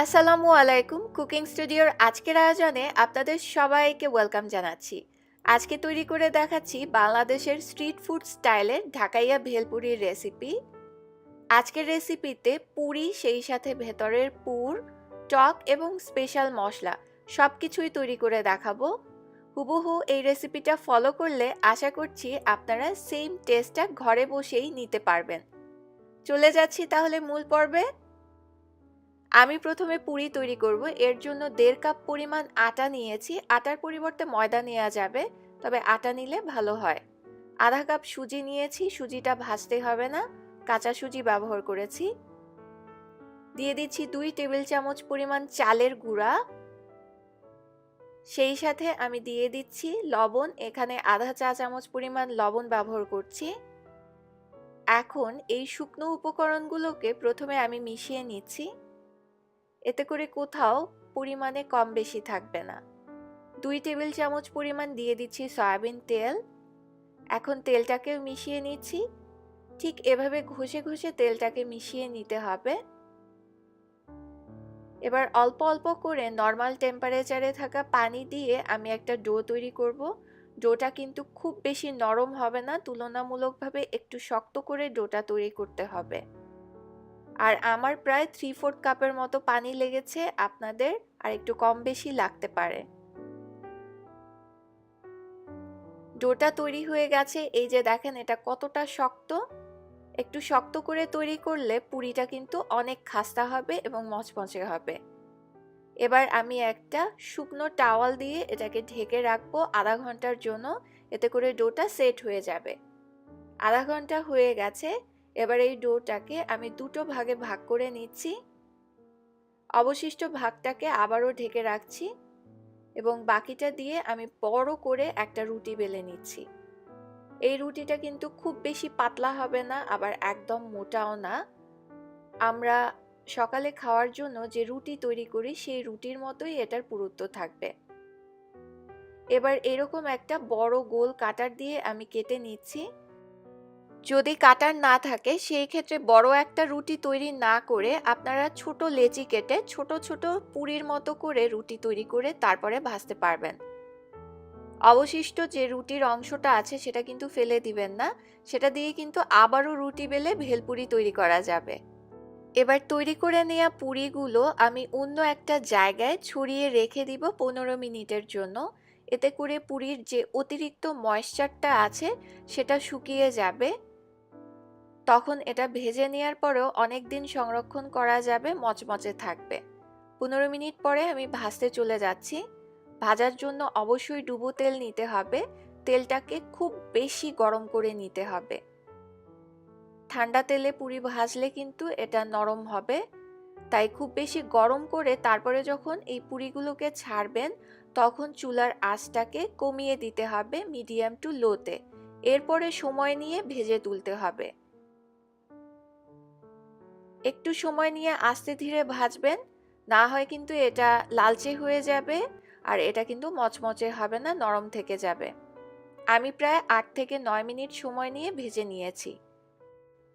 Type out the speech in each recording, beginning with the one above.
আসসালামু আলাইকুম। কুকিং স্টুডিওর আজকের আয়োজনে আপনাদের সবাইকে ওয়েলকাম জানাচ্ছি। আজকে তৈরি করে দেখাচ্ছি বাংলাদেশের স্ট্রিট ফুড স্টাইলের ঢাকাইয়া ভেলপুরির রেসিপি। আজকের রেসিপিতে পুরি, সেই সাথে ভেতরের পুর, টক এবং স্পেশাল মশলা সব কিছুই তৈরি করে দেখাবো। হুবহু এই রেসিপিটা ফলো করলে আশা করছি আপনারা সেম টেস্টটা ঘরে বসেই নিতে পারবেন। চলে যাচ্ছি তাহলে মূল পর্বে। আমি প্রথমে পুরি তৈরি করব। এর জন্য 1.5 কাপ পরিমাণ আটা নিয়েছি। আটার পরিবর্তে ময়দা নেওয়া যাবে, তবে আটা নিলে ভালো হয়। আধা কাপ সুজি নিয়েছি, সুজিটা ভাজতে হবে না, কাঁচা সুজি ব্যবহার করেছি। দিয়ে দিচ্ছি 2 টেবিল চামচ পরিমাণ চালের গুঁড়া। সেই সাথে আমি দিয়ে দিচ্ছি লবণ, এখানে আধা চা চামচ পরিমাণ লবণ ব্যবহার করছি। এখন এই শুকনো উপকরণগুলোকে প্রথমে আমি মিশিয়ে নিচ্ছি, এতে করে কোথাও পরিমাণে কম বেশি থাকবে না। 2 টেবিল চামচ পরিমাণ দিয়ে দিচ্ছি সয়াবিন তেল। এখন তেলটাকেও মিশিয়ে নিচ্ছি। ঠিক এভাবে ঘষে ঘষে তেলটাকে মিশিয়ে নিতে হবে। এবার অল্প অল্প করে নর্মাল টেম্পারেচারে থাকা পানি দিয়ে আমি একটা ডো তৈরি করব। ডোটা কিন্তু খুব বেশি নরম হবে না, তুলনামূলকভাবে একটু শক্ত করে ডোটা তৈরি করতে হবে। আর আমার প্রায় 3/4 কাপের মতো পানি লেগেছে, আপনাদের আর একটু কম বেশি লাগতে পারে। ডোটা তৈরি হয়ে গেছে, এই যে দেখেন এটা কতটা শক্ত। একটু শক্ত করে তৈরি করলে পুরিটা কিন্তু অনেক খাস্তা হবে এবং মচমচে হবে। এবার আমি একটা শুকনো টাওয়াল দিয়ে এটাকে ঢেকে রাখবো আধা ঘন্টার জন্য, এতে করে ডোটা সেট হয়ে যাবে। আধা ঘন্টা হয়ে গেছে। এবার এই ডোটাকে আমি দুটো ভাগে ভাগ করে নিচ্ছি। অবশিষ্ট ভাগটাকে আবারও ঢেকে রাখছি এবং বাকিটা দিয়ে আমি বড় করে একটা রুটি বেলে নিচ্ছি। এই রুটিটা কিন্তু খুব বেশি পাতলা হবে না, আবার একদম মোটাও না। আমরা সকালে খাওয়ার জন্য যে রুটি তৈরি করি সেই রুটির মতোই এটার পুরুত্ব থাকবে। এবার এরকম একটা বড় গোল কাটার দিয়ে আমি কেটে নিচ্ছি। যদি কাটার না থাকে সেই ক্ষেত্রে বড় একটা রুটি তৈরি না করে আপনারা ছোট লেচি কেটে ছোট ছোট পুরির মতো করে রুটি তৈরি করে তারপরে ভাজতে পারবেন। অবশিষ্ট যে রুটির অংশটা আছে সেটা কিন্তু ফেলে দিবেন না, সেটা দিয়ে কিন্তু আবারও রুটি বেলে ভেলপুরি তৈরি করা যাবে। এবার তৈরি করে নেওয়া পুরিগুলো আমি অন্য একটা জায়গায় ছড়িয়ে রেখে দিব 15 মিনিটের জন্য। এতে করে পুরির যে অতিরিক্ত ময়েশ্চারটা আছে সেটা শুকিয়ে যাবে। তখন এটা ভেজে নেওয়ার পরেও অনেক দিন সংরক্ষণ করা যাবে, মচমচে থাকবে। 15 মিনিট পরে আমি ভাজতে চলে যাচ্ছি। ভাজার জন্য অবশ্যই ডুবো তেল নিতে হবে। তেলটাকে খুব বেশি গরম করে নিতে হবে। ঠান্ডা তেলে পুরি ভাজলে কিন্তু এটা নরম হবে, তাই খুব বেশি গরম করে তারপরে যখন এই পুরিগুলোকে ছাড়বেন তখন চুলার আঁচটাকে কমিয়ে দিতে হবে মিডিয়াম টু লোতে। এরপরে সময় নিয়ে ভেজে তুলতে হবে। একটু সময় নিয়ে আস্তে ধীরে ভাজবেন, না হয় কিন্তু এটা লালচে হয়ে যাবে আর এটা কিন্তু মচমচে হবে না, নরম থেকে যাবে। আমি প্রায় 8 থেকে 9 মিনিট সময় নিয়ে ভেজে নিয়েছি।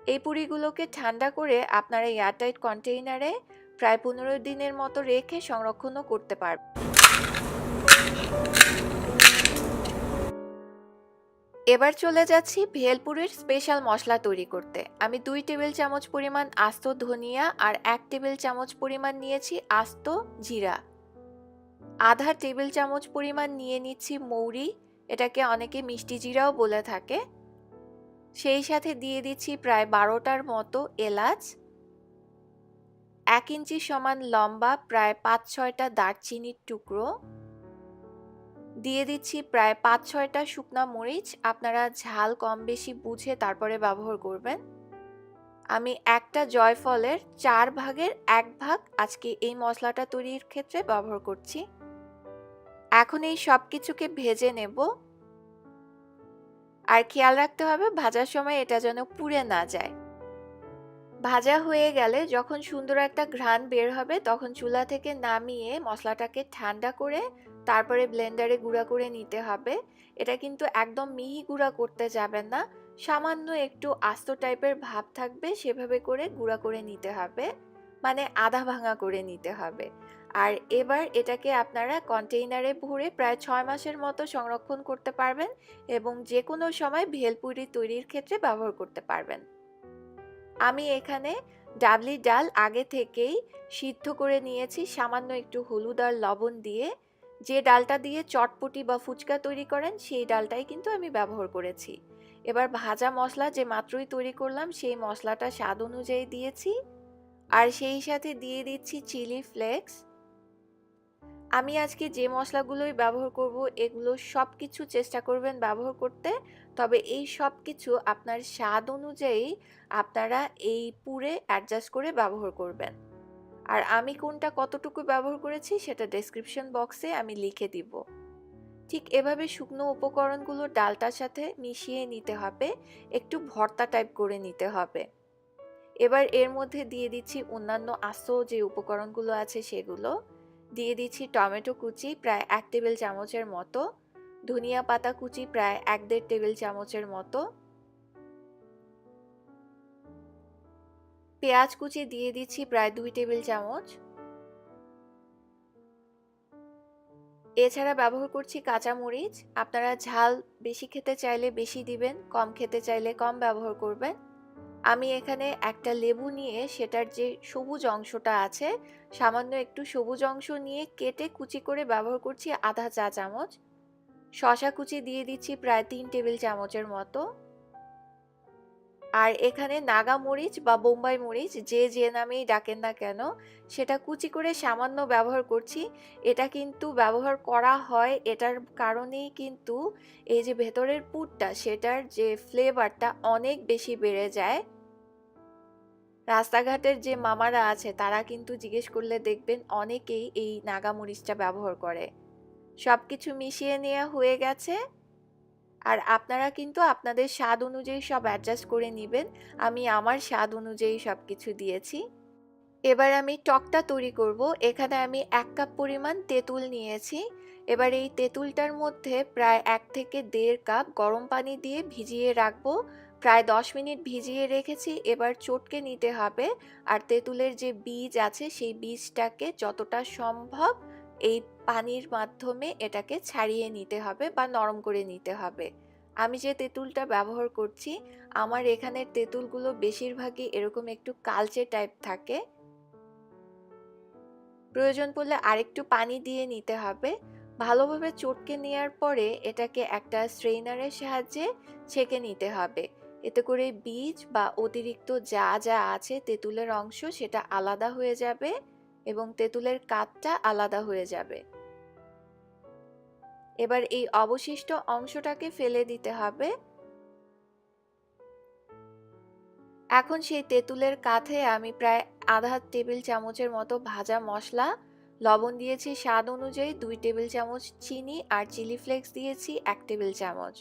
এই পুরিগুলোকে ঠান্ডা করে আপনারা এয়ারটাইট কন্টেইনারে প্রায় 15 দিনের মতো রেখে সংরক্ষণও করতে পারবেন। এবার চলে যাচ্ছি ভেলপুরির স্পেশাল মশলা তৈরি করতে। আমি 2 টেবিল চামচ পরিমাণ আস্ত ধনিয়া আর 1 টেবিল চামচ পরিমাণ নিয়েছি আস্ত জিরা। আধা টেবিল চামচ পরিমাণ নিয়ে নিচ্ছি মৌরি, এটাকে অনেকে মিষ্টি জিরাও বলে থাকে। সেই সাথে দিয়ে দিচ্ছি প্রায় 12টার মতো এলাচ। 1 ইঞ্চি সমান লম্বা প্রায় 5-6টা দারচিনির টুকরো। দিয়ে দিচ্ছি প্রায় 5-6টা শুকনা মরিচ, আপনারা ঝাল কম বেশি বুঝে তারপরে ব্যবহার করবেন। আমি একটা জয়ফলের 4 ভাগের 1 ভাগ আজকে এই মশলাটা তৈরির ক্ষেত্রে ব্যবহার করছি। এখন এই সব কিছুকে ভেজে নেব। আর খেয়াল রাখতে হবে ভাজার সময় এটা যেন পুড়ে না যায়। ভাজা হয়ে গেলে যখন সুন্দর একটা ঘ্রাণ বের হবে তখন চুলা থেকে নামিয়ে মশলাটাকে ঠান্ডা করে তারপরে ব্লেন্ডারে গুঁড়া করে নিতে হবে। এটা কিন্তু একদম মিহি গুঁড়া করতে যাবেন না, সামান্য একটু আস্ত টাইপের ভাব থাকবে, সেভাবে করে গুঁড়া করে নিতে হবে। মানে আধা ভাঙা করে নিতে হবে। আর এবার এটাকে আপনারা কন্টেইনারে ভরে প্রায় 6 মাসের মতো সংরক্ষণ করতে পারবেন এবং যে কোনো সময় ভেলপুরি তৈরির ক্ষেত্রে ব্যবহার করতে পারবেন। আমি এখানে ডাবলি ডাল আগে থেকেই সিদ্ধ করে নিয়েছি সামান্য একটু হলুদ আর লবণ দিয়ে। যে ডালটা দিয়ে চটপটি বা ফুচকা তৈরি করেন সেই ডালটাই কিন্তু আমি ব্যবহার করেছি। এবার ভাজা মশলা যে মাত্রই তৈরি করলাম সেই মশলাটা স্বাদ অনুযায়ী দিয়েছি, আর সেই সাথে দিয়ে দিচ্ছি চিলি ফ্লেক্স। আমি আজকে যে মশলাগুলোই ব্যবহার করব এগুলো সব কিছু চেষ্টা করবেন ব্যবহার করতে, তবে এই সব কিছু আপনার স্বাদ অনুযায়ী আপনারা এই পুরে অ্যাডজাস্ট করে ব্যবহার করবেন। আর আমি কোনটা কতটুকু ব্যবহার করেছি সেটা ডেসক্রিপশন বক্সে আমি লিখে দিব। ঠিক এভাবে শুকনো উপকরণগুলো ডালটার সাথে মিশিয়ে নিতে হবে, একটু ভর্তা টাইপ করে নিতে হবে। এবার এর মধ্যে দিয়ে দিচ্ছি অন্যান্য আস্ত যে উপকরণগুলো আছে সেগুলো। দিয়ে দিচ্ছি টমেটো কুচি প্রায় 1 টেবিল চামচের মতো, ধনিয়া পাতা কুচি প্রায় 1-1.5 টেবিল চামচের মতো, পেঁয়াজ কুচি দিয়ে দিচ্ছি প্রায় 2 টেবিল চামচ। এছাড়া ব্যবহার করছি কাঁচামরিচ। আপনারা ঝাল বেশি খেতে চাইলে বেশি দিবেন, কম খেতে চাইলে কম ব্যবহার করবেন। আমি এখানে একটা লেবু নিয়ে সেটার যে সবুজ অংশটা আছে সামান্য একটু সবুজ অংশ নিয়ে কেটে কুচি করে ব্যবহার করছি আধা চা চামচ। শসা কুচি দিয়ে দিচ্ছি প্রায় 3 টেবিল চামচের মতো। আর এখানে নাগা মরিচ বা বোম্বাই মরিচ যে যে নামেই ডাকেন না কেন সেটা কুচি করে সামান্য ব্যবহার করছি। এটা কিন্তু ব্যবহার করা হয় এটার কারণেই কিন্তু এই যে ভেতরের পুরটা সেটার যে ফ্লেভারটা অনেক বেশি বেড়ে যায়। রাস্তাঘাটের যে মামারা আছে তারা কিন্তু জিজ্ঞেস করলে দেখবেন অনেকেই এই নাগা মরিচটা ব্যবহার করে। সবকিছু মিশিয়ে নেওয়া হয়ে গেছে, আর আপনারা কিন্তু আপনাদের স্বাদ অনুযায়ী সব অ্যাডজাস্ট করে নেবেন। আমি আমার স্বাদ অনুযায়ী সব কিছু দিয়েছি। এবার আমি টকটা তৈরি করব। এখানে আমি 1 কাপ পরিমাণ তেঁতুল নিয়েছি। এবার এই তেঁতুলটার মধ্যে প্রায় 1 থেকে 1.5 কাপ গরম পানি দিয়ে ভিজিয়ে রাখবো। প্রায় 10 মিনিট ভিজিয়ে রেখেছি। এবার চটকে নিতে হবে, আর তেঁতুলের যে বীজ আছে সেই বীজটাকে যতটা সম্ভব এই পানির মাধ্যমে এটাকে ছাড়িয়ে নিতে হবে বা নরম করে নিতে হবে। আমি যে তেঁতুলটা ব্যবহার করছি আমার এখানের তেঁতুলগুলো বেশিরভাগই এরকম একটু কালচে টাইপ থাকে। প্রয়োজন পড়লে আরেকটু পানি দিয়ে নিতে হবে। ভালোভাবে চটকে নেওয়ার পরে এটাকে একটা স্ট্রেইনারের সাহায্যে ছেঁকে নিতে হবে। এতে করে বীজ বা অতিরিক্ত যা যা আছে তেঁতুলের অংশ সেটা আলাদা হয়ে যাবে এবং তেঁতুলের কাঠটা আলাদা হয়ে যাবে। এবার এই অবশিষ্ট অংশটাকে ফেলে দিতে হবে। এখন সেই তেঁতুলের কাঠে আমি প্রায় আধা টেবিল চামচের মতো ভাজা মশলা, লবণ দিয়েছি স্বাদ অনুযায়ী 2 টেবিল চামচ, চিনি আর চিলি ফ্লেক্স দিয়েছি 1 টেবিল চামচ,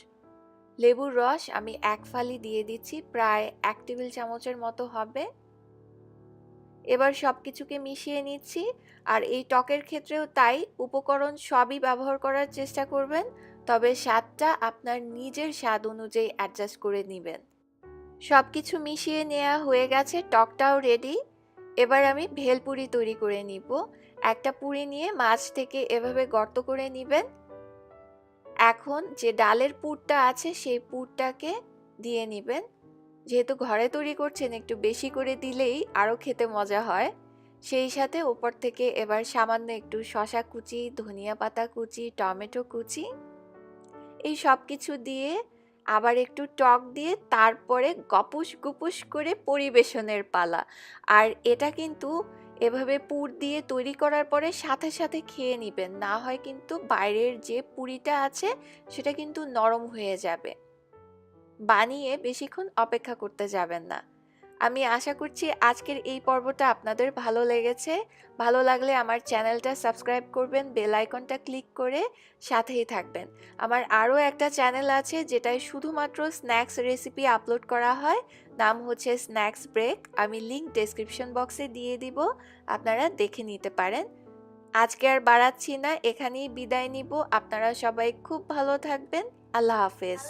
লেবুর রস আমি 1 ফালি দিয়ে দিচ্ছি প্রায় 1 টেবিল চামচের মতো হবে। এবার সবকিছুকে মিশিয়ে নিচ্ছি। আর এই টকের ক্ষেত্রেও তাই, উপকরণ সবই ব্যবহার করার চেষ্টা করবেন, তবে স্বাদটা আপনার নিজের স্বাদ অনুযায়ী অ্যাডজাস্ট করে নেবেন। সবকিছু মিশিয়ে নেওয়া হয়ে গেছে, টকটাও রেডি। এবার আমি ভেলপুরি তৈরি করে নিব। একটা পুরি নিয়ে মাছ থেকে এভাবে গর্ত করে নেবেন। এখন যে ডালের পুরটা আছে সেই পুরটাকে দিয়ে নেবেন। যেহেতু ঘরে তৈরি করছেন একটু বেশি করে দিলেই আরও খেতে মজা হয়। সেই সাথে উপর থেকে এবার সামান্য একটু শসা কুচি, ধনিয়া পাতা কুচি, টমেটো কুচি, এই সব কিছু দিয়ে আবার একটু টক দিয়ে তারপরে গপুস গুপুস করে পরিবেশনের পালা। আর এটা কিন্তু এভাবে পুর দিয়ে তৈরি করার পরে সাথে সাথে খেয়ে নেবেন, না হয় কিন্তু বাইরের যে পুরিটা আছে সেটা কিন্তু নরম হয়ে যাবে। বানিয়ে বেশিক্ষণ অপেক্ষা করতে যাবেন না। আমি আশা করছি আজকের এই পর্বটা আপনাদের ভালো লেগেছে। ভালো লাগলে আমার চ্যানেলটা সাবস্ক্রাইব করবেন, বেল আইকনটা ক্লিক করে সাথেই থাকবেন। আমার আরও একটা চ্যানেল আছে যেটায় শুধুমাত্র স্ন্যাক্স রেসিপি আপলোড করা হয়, নাম হচ্ছে স্ন্যাক্স ব্রেক। আমি লিংক ডেসক্রিপশন বক্সে দিয়ে দিব, আপনারা দেখে নিতে পারেন। আজকে আর বাড়াচ্ছি না, এখানেই বিদায় নিব। আপনারা সবাই খুব ভালো থাকবেন। আল্লাহ হাফেজ।